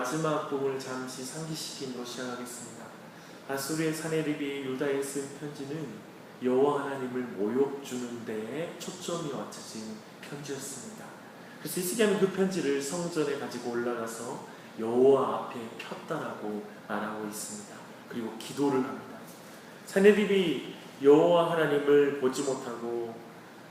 마지막 부분을 잠시 상기시킴으로 시작하겠습니다. 아수르의 사네립이 유다에 쓴 편지는 여호와 하나님을 모욕 주는 데에 초점이 맞춰진 편지였습니다. 그래서 히스기야는 그 편지를 성전에 가지고 올라가서 여호와 앞에 폈다라고 말하고 있습니다. 그리고 기도를 합니다. 사네립이 여호와 하나님을 보지 못하고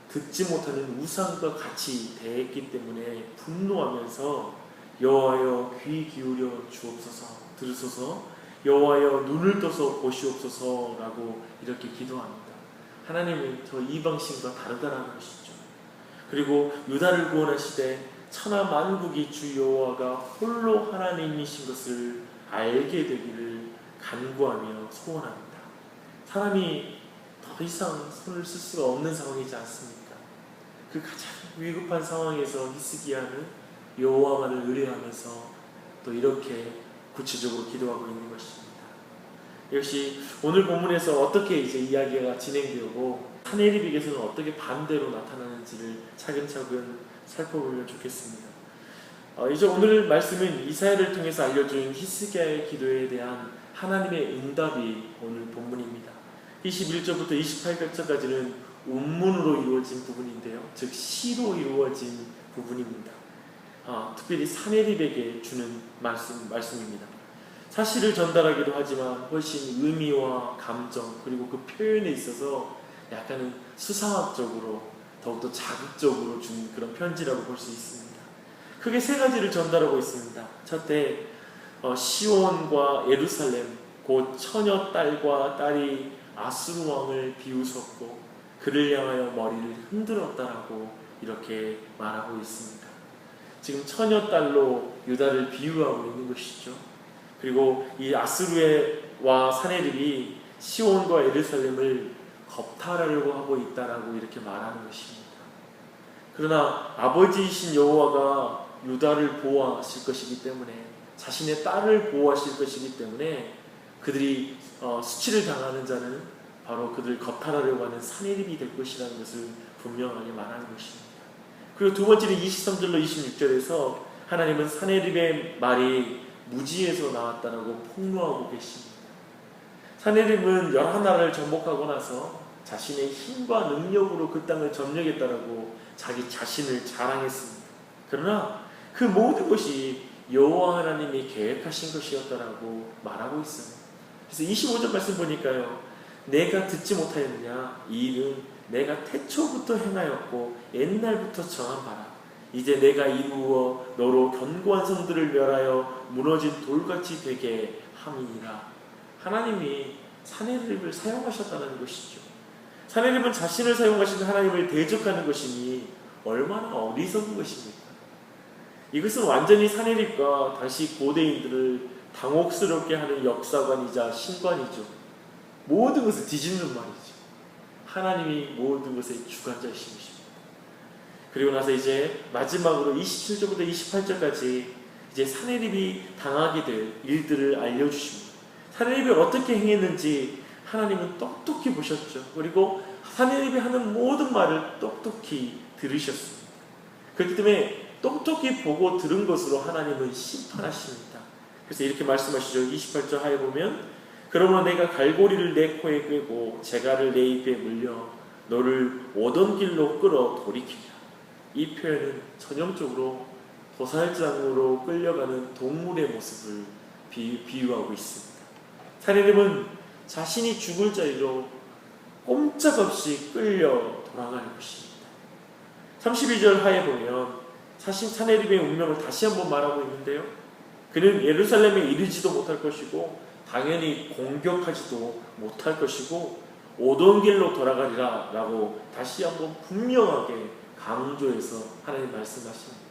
듣지 못하는 우상과 같이 대했기 때문에 분노하면서 여호와여 귀 기울여 주옵소서, 들으소서, 여호와여 눈을 떠서 보시옵소서라고 이렇게 기도합니다. 하나님은 저 이방신과 다르다라는 것이죠. 그리고 유다를 구원하시되 천하 만국이 주 여호와가 홀로 하나님이신 것을 알게 되기를 간구하며 소원합니다. 사람이 더 이상 손을 쓸 수가 없는 상황이지 않습니까? 그 가장 위급한 상황에서 히스기야는 여호와만을 의뢰하면서 또 이렇게 구체적으로 기도하고 있는 것입니다. 역시 오늘 본문에서 어떻게 이제 이야기가 진행되고 사네립에게서는 어떻게 반대로 나타나는지를 차근차근 살펴보면 좋겠습니다. 이제 오늘 말씀은 이사야를 통해서 알려준 히스기야의 기도에 대한 하나님의 응답이 오늘 본문입니다. 21절부터 28절까지는 운문으로 이루어진 부분인데요, 즉 시로 이루어진 부분입니다. 특별히 사네립에게 주는 말씀입니다. 사실을 전달하기도 하지만 훨씬 의미와 감정 그리고 그 표현에 있어서 약간은 수사학적으로 더욱더 자극적으로 준 그런 편지라고 볼 수 있습니다. 크게 세 가지를 전달하고 있습니다. 첫째, 시온과 예루살렘 곧 처녀 딸과 딸이 아수르 왕을 비웃었고 그를 향하여 머리를 흔들었다라고 이렇게 말하고 있습니다. 지금 처녀 딸로 유다를 비유하고 있는 것이죠. 그리고 이 아수르와 사네립이 시온과 예루살렘을 겁탈하려고 하고 있다라고 이렇게 말하는 것입니다. 그러나 아버지이신 여호와가 유다를 보호하실 것이기 때문에, 자신의 딸을 보호하실 것이기 때문에 그들이 수치를 당하는 자는 바로 그들을 겁탈하려고 하는 사네립이 될 것이라는 것을 분명하게 말하는 것입니다. 그리고 두 번째는 23절로 26절에서 하나님은 사네립의 말이 무지에서 나왔다라고 폭로하고 계십니다. 사네립은 11나라를 정복하고 나서 자신의 힘과 능력으로 그 땅을 점령했다라고 자기 자신을 자랑했습니다. 그러나 그 모든 것이 여호와 하나님이 계획하신 것이었다라고 말하고 있습니다. 그래서 25절 말씀 보니까요, 내가 듣지 못하였느냐, 이 일은 내가 태초부터 행하였고 옛날부터 정한 바라. 이제 내가 이루어 너로 견고한 성들을 멸하여 무너진 돌같이 되게 함이니라. 하나님이 사네립을 사용하셨다는 것이죠. 사네립은 자신을 사용하신 하나님을 대적하는 것이니 얼마나 어리석은 것입니까? 이것은 완전히 사네립과 당시 고대인들을 당혹스럽게 하는 역사관이자 신관이죠. 모든 것을 뒤집는 말이죠. 하나님이 모든 것의 주관자이신 것입니다. 그리고 나서 이제 마지막으로 27절부터 28절까지 이제 사네립이 당하게 될 일들을 알려주십니다. 사네립이 어떻게 행했는지 하나님은 똑똑히 보셨죠. 그리고 사네립이 하는 모든 말을 똑똑히 들으셨습니다. 그렇기 때문에 똑똑히 보고 들은 것으로 하나님은 심판하십니다. 그래서 이렇게 말씀하시죠. 28절 하에 보면, 그러므로 내가 갈고리를 내 코에 꿰고 재갈을 내 입에 물려 너를 오던 길로 끌어 돌이키리라. 이 표현은 전형적으로 도살장으로 끌려가는 동물의 모습을 비유하고 있습니다. 사네립은 자신이 죽을 자리로 꼼짝없이 끌려 돌아갈 것입니다. 32절 하에 보면 사실 사네립의 운명을 다시 한번 말하고 있는데요, 그는 예루살렘에 이르지도 못할 것이고 당연히 공격하지도 못할 것이고 오던 길로 돌아가리라 라고 다시 한번 분명하게 강조해서 하나님 말씀하십니다.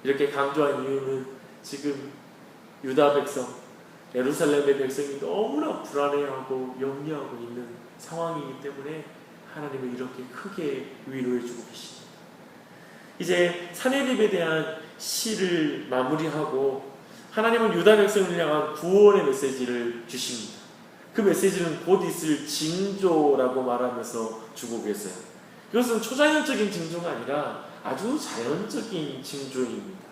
이렇게 강조한 이유는 지금 유다 백성, 예루살렘의 백성이 너무나 불안해하고 염려하고 있는 상황이기 때문에 하나님은 이렇게 크게 위로해주고 계십니다. 이제 사네립에 대한 시를 마무리하고 하나님은 유다 백성을 향한 구원의 메시지를 주십니다. 그 메시지는 곧 있을 징조라고 말하면서 주고 계세요. 이것은 초자연적인 징조가 아니라 아주 자연적인 징조입니다.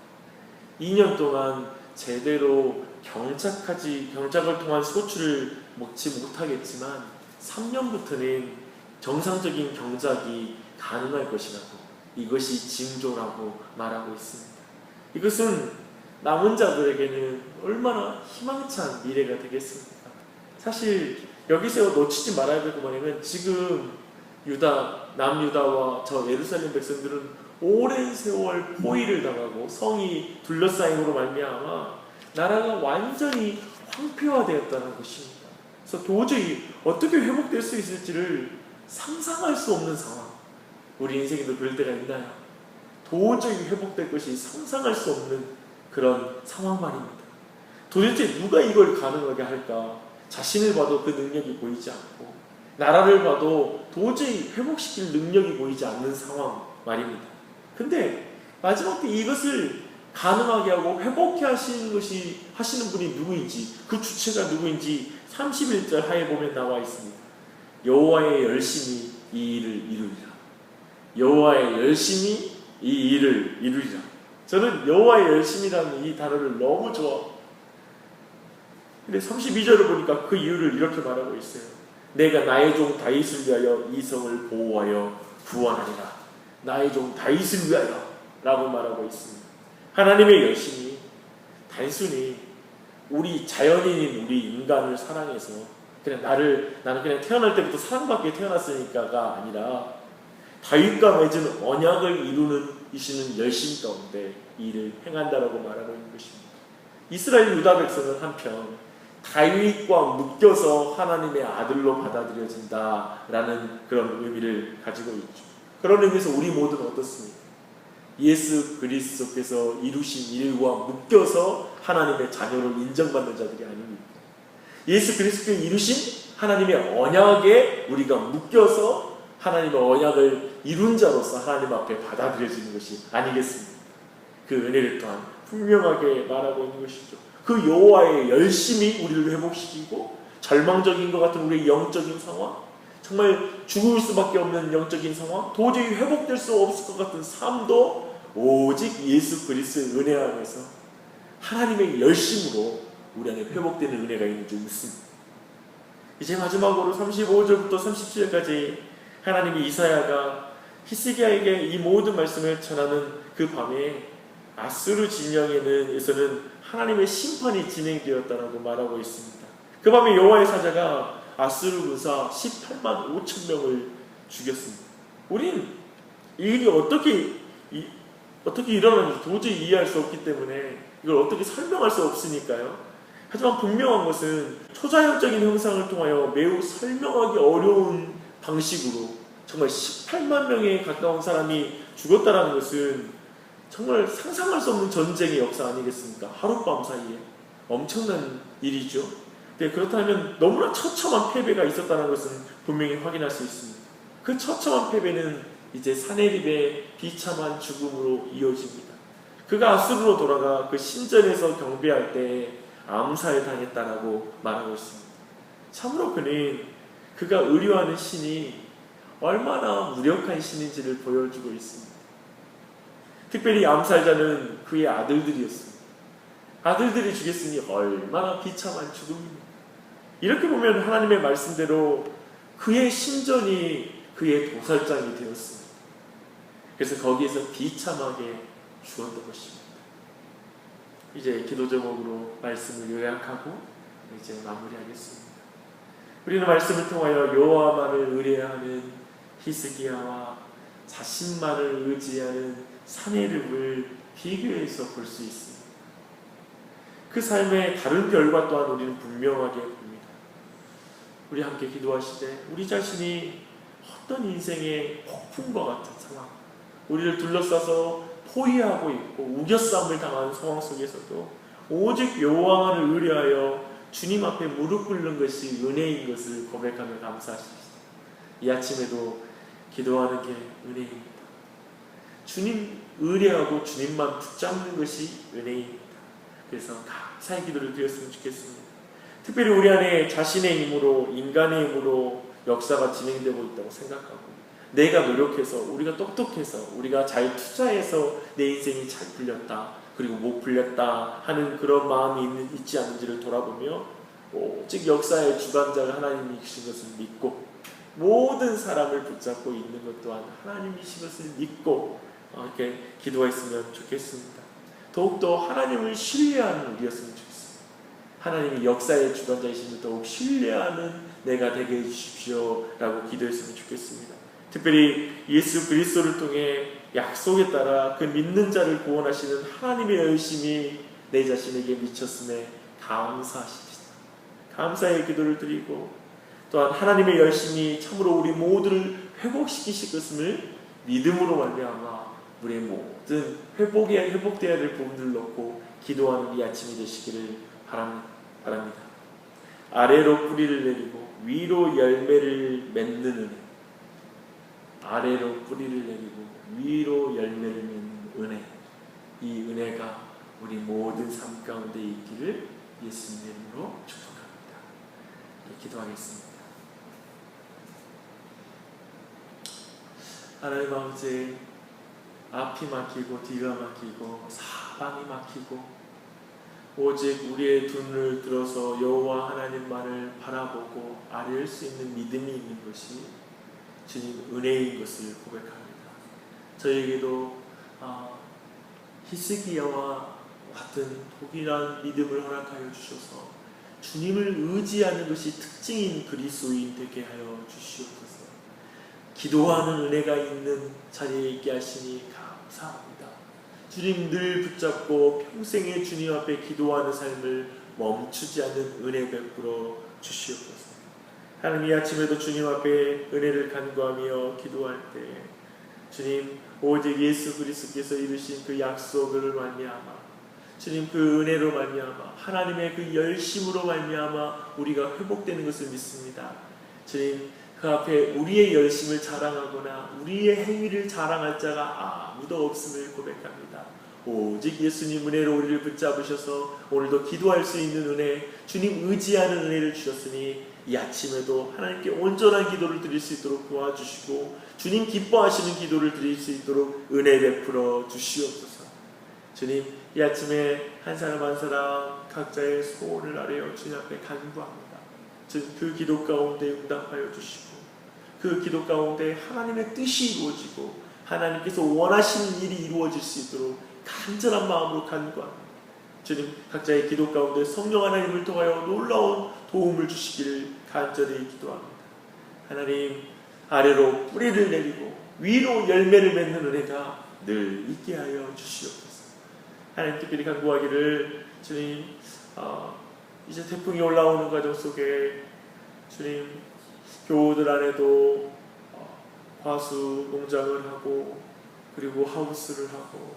2년 동안 제대로 경작을 통한 소출을 먹지 못하겠지만 3년부터는 정상적인 경작이 가능할 것이라고, 이것이 징조라고 말하고 있습니다. 이것은 남은 자들에게는 얼마나 희망찬 미래가 되겠습니까? 사실 여기서 놓치지 말아야 될 것은, 지금 남유다와 저 예루살렘 백성들은 오랜 세월 포위를 당하고 성이 둘러싸임으로 말미암아 나라가 완전히 황폐화되었다는 것입니다. 그래서 도저히 어떻게 회복될 수 있을지를 상상할 수 없는 상황. 우리 인생에도 그럴 때가 있나요? 도저히 회복될 것이 상상할 수 없는 그런 상황 말입니다. 도대체 누가 이걸 가능하게 할까? 자신을 봐도 그 능력이 보이지 않고, 나라를 봐도 도저히 회복시킬 능력이 보이지 않는 상황 말입니다. 근데 마지막 때 이것을 가능하게 하고 회복케 하시는 분이 누구인지, 그 주체가 누구인지 31절 하에 보면 나와 있습니다. 여호와의 열심히 이 일을 이루리라. 여호와의 열심히 이 일을 이루리라. 저는 여호와의 열심이라는 이 단어를 너무 좋아합니다. 근데 32절을 보니까 그 이유를 이렇게 말하고 있어요. 내가 나의 종 다윗을 위하여 이 성을 보호하여 구원하리라. 나의 종 다윗을 위하여 라고 말하고 있습니다. 하나님의 열심이 단순히 우리 자연인인 우리 인간을 사랑해서 그냥 나는 그냥 태어날 때부터 사랑받게 태어났으니까가 아니라 다윗과 맺은 언약을 이루시는 열심 가운데 이 일을 행한다라고 말하고 있는 것입니다. 이스라엘 유다 백성은 한편 다윗과 묶여서 하나님의 아들로 받아들여진다라는 그런 의미를 가지고 있죠. 그런 의미에서 우리 모두는 어떻습니까? 예수 그리스도께서 이루신 일과 묶여서 하나님의 자녀로 인정받는 자들이 아닙니까? 예수 그리스도께서 이루신 하나님의 언약에 우리가 묶여서 하나님의 언약을 이룬 자로서 하나님 앞에 받아들여지는 것이 아니겠습니까? 그 은혜를 또한 분명하게 말하고 있는 것이죠. 그 여호와의 열심히 우리를 회복시키고, 절망적인 것 같은 우리의 영적인 상황, 정말 죽을 수밖에 없는 영적인 상황, 도저히 회복될 수 없을 것 같은 삶도 오직 예수 그리스도의 은혜 안에서 하나님의 열심으로 우리 안에 회복되는 은혜가 있는 줄 믿습니다. 이제 마지막으로 35절부터 37절까지 하나님이 이사야가 히스기야에게 이 모든 말씀을 전하는 그 밤에 아수르 진영에서는 하나님의 심판이 진행되었다라고 말하고 있습니다. 그 밤에 여호와의 사자가 아수르 군사 18만 5천 명을 죽였습니다. 우린 이 일이 어떻게 일어나는지 도저히 이해할 수 없기 때문에 이걸 어떻게 설명할 수 없으니까요. 하지만 분명한 것은 초자연적인 형상을 통하여 매우 설명하기 어려운 방식으로 정말 18만 명에 가까운 사람이 죽었다는 것은 정말 상상할 수 없는 전쟁의 역사 아니겠습니까? 하룻밤 사이에 엄청난 일이죠. 네, 그렇다면 너무나 처참한 패배가 있었다는 것은 분명히 확인할 수 있습니다. 그 처참한 패배는 이제 사네립의 비참한 죽음으로 이어집니다. 그가 아수르로 돌아가 그 신전에서 경배할 때 암살당했다라고 말하고 있습니다. 참으로 그가 의뢰하는 신이 얼마나 무력한 신인지를 보여주고 있습니다. 특별히 암살자는 그의 아들들이었습니다. 아들들이 죽였으니 얼마나 비참한 죽음입니다. 이렇게 보면 하나님의 말씀대로 그의 신전이 그의 도살장이 되었습니다. 그래서 거기에서 비참하게 죽었던 것입니다. 이제 기도 제목으로 말씀을 요약하고 이제 마무리하겠습니다. 우리는 말씀을 통하여 여호와만을 의뢰하는 히스기야와 자신만을 의지하는 사네립을 비교해서 볼 수 있습니다. 그 삶의 다른 결과 또한 우리는 분명하게 봅니다. 우리 함께 기도하시되 우리 자신이 어떤 인생의 폭풍과 같은 상황, 우리를 둘러싸서 포위하고 있고 우겨싸움을 당하는 상황 속에서도 오직 여호와만을 의뢰하여 주님 앞에 무릎 꿇는 것이 은혜인 것을 고백하며 감사하십시오. 이 아침에도 기도하는 게 은혜입니다. 주님 의뢰하고 주님만 붙잡는 것이 은혜입니다. 그래서 감사의 기도를 드렸으면 좋겠습니다. 특별히 우리 안에 자신의 힘으로, 인간의 힘으로 역사가 진행되고 있다고 생각하고, 내가 노력해서, 우리가 똑똑해서, 우리가 잘 투자해서 내 인생이 잘 풀렸다, 그리고 못 풀렸다 하는 그런 마음이 있지 않은지를 돌아보며 오직 역사의 주관자가 하나님이신 것을 믿고 모든 사람을 붙잡고 있는 것 또한 하나님이신 것을 믿고 이렇게 기도했으면 좋겠습니다. 더욱더 하나님을 신뢰하는 우리였으면 좋겠습니다. 하나님이 역사의 주관자이심을 더욱 신뢰하는 내가 되게 해주십시오 라고 기도했으면 좋겠습니다. 특별히 예수 그리스도를 통해 약속에 따라 그 믿는 자를 구원하시는 하나님의 열심이 내 자신에게 미쳤음에 감사하십시다. 감사의 기도를 드리고 또한 하나님의 열심이 참으로 우리 모두를 회복시키실 것임을 믿음으로 말미암아 우리의 모든 회복되어야 될 부분들을 놓고 기도하는 이 아침이 되시기를 바랍니다. 아래로 뿌리를 내리고 위로 열매를 맺는 은혜, 아래로 뿌리를 내리고 위로 열매를 맺는 은혜, 이 은혜가 우리 모든 삶 가운데 있기를 예수님 이름으로 축복합니다. 기도하겠습니다. 하나님 아버지, 앞이 막히고 뒤가 막히고 사방이 막히고 오직 우리의 두 눈을 들어서 여호와 하나님만을 바라보고 아뢰을 수 있는 믿음이 있는 것이 주님 은혜인 것을 고백합니다. 저에게도 히스기야와 같은 독일한 믿음을 허락하여 주셔서 주님을 의지하는 것이 특징인 그리스도인 되게 하여 주시옵소서. 기도하는 은혜가 있는 자리에 있게 하시니 감사합니다. 주님 늘 붙잡고 평생에 주님 앞에 기도하는 삶을 멈추지 않는 은혜 베풀어 주시옵소서. 하나님 이 아침에도 주님 앞에 은혜를 간구하며 기도할 때 주님 오직 예수 그리스도께서 이루신 그 약속을 말미암아 주님 그 은혜로 말미암아 하나님의 그 열심으로 말미암아 우리가 회복되는 것을 믿습니다. 주님 그 앞에 우리의 열심을 자랑하거나 우리의 행위를 자랑할 자가 아무도 없음을 고백합니다. 오직 예수님 은혜로 우리를 붙잡으셔서 오늘도 기도할 수 있는 은혜, 주님 의지하는 은혜를 주셨으니 이 아침에도 하나님께 온전한 기도를 드릴 수 있도록 도와주시고 주님 기뻐하시는 기도를 드릴 수 있도록 은혜 베풀어 주시옵소서. 주님 이 아침에 한 사람 한 사람 각자의 소원을 아뢰어 주님 앞에 간구합니다. 그 기도 가운데 응답하여 주시고 그 기도 가운데 하나님의 뜻이 이루어지고 하나님께서 원하시는 일이 이루어질 수 있도록 간절한 마음으로 간구합니다. 주님 각자의 기도 가운데 성령 하나님을 통하여 놀라운 도움을 주시기를 간절히 기도합니다. 하나님 아래로 뿌리를 내리고 위로 열매를 맺는 은혜가 늘 있게 하여 주시옵소서. 하나님 특별히 간구하기를 주님 이제 태풍이 올라오는 과정 속에 주님 교우들 안에도 과수 농장을 하고 그리고 하우스를 하고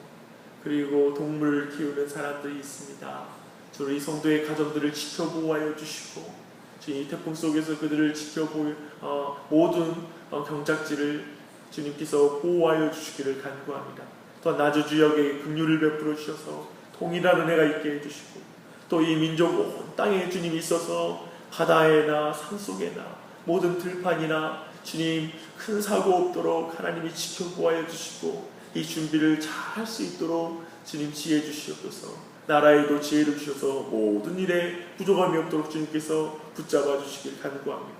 그리고 동물을 키우는 사람들이 있습니다. 주님 이 성도의 가정들을 지켜보호하여 주시고 주님 이 태풍 속에서 그들을 모든 경작지를 주님께서 보호하여 주시기를 간구합니다. 또 나주 지역에 긍휼을 베풀어 주셔서 통일한 은혜가 있게 해주시고 또 이 민족 온 땅에 주님이 있어서 바다에나 산속에나 모든 들판이나 주님 큰 사고 없도록 하나님이 지켜보아여 주시고 이 준비를 잘 할 수 있도록 주님 지혜 주시옵소서. 나라에도 지혜를 주셔서 모든 일에 부족함이 없도록 주님께서 붙잡아 주시길 간구합니다.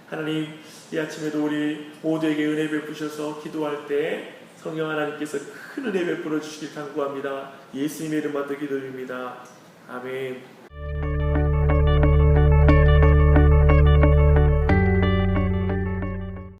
하나님 이 아침에도 우리 모두에게 은혜 베푸셔서 기도할 때 성령 하나님께서 큰 은혜 베풀어 주시길 간구합니다. 예수님의 이름으로 기도드립니다. 아멘.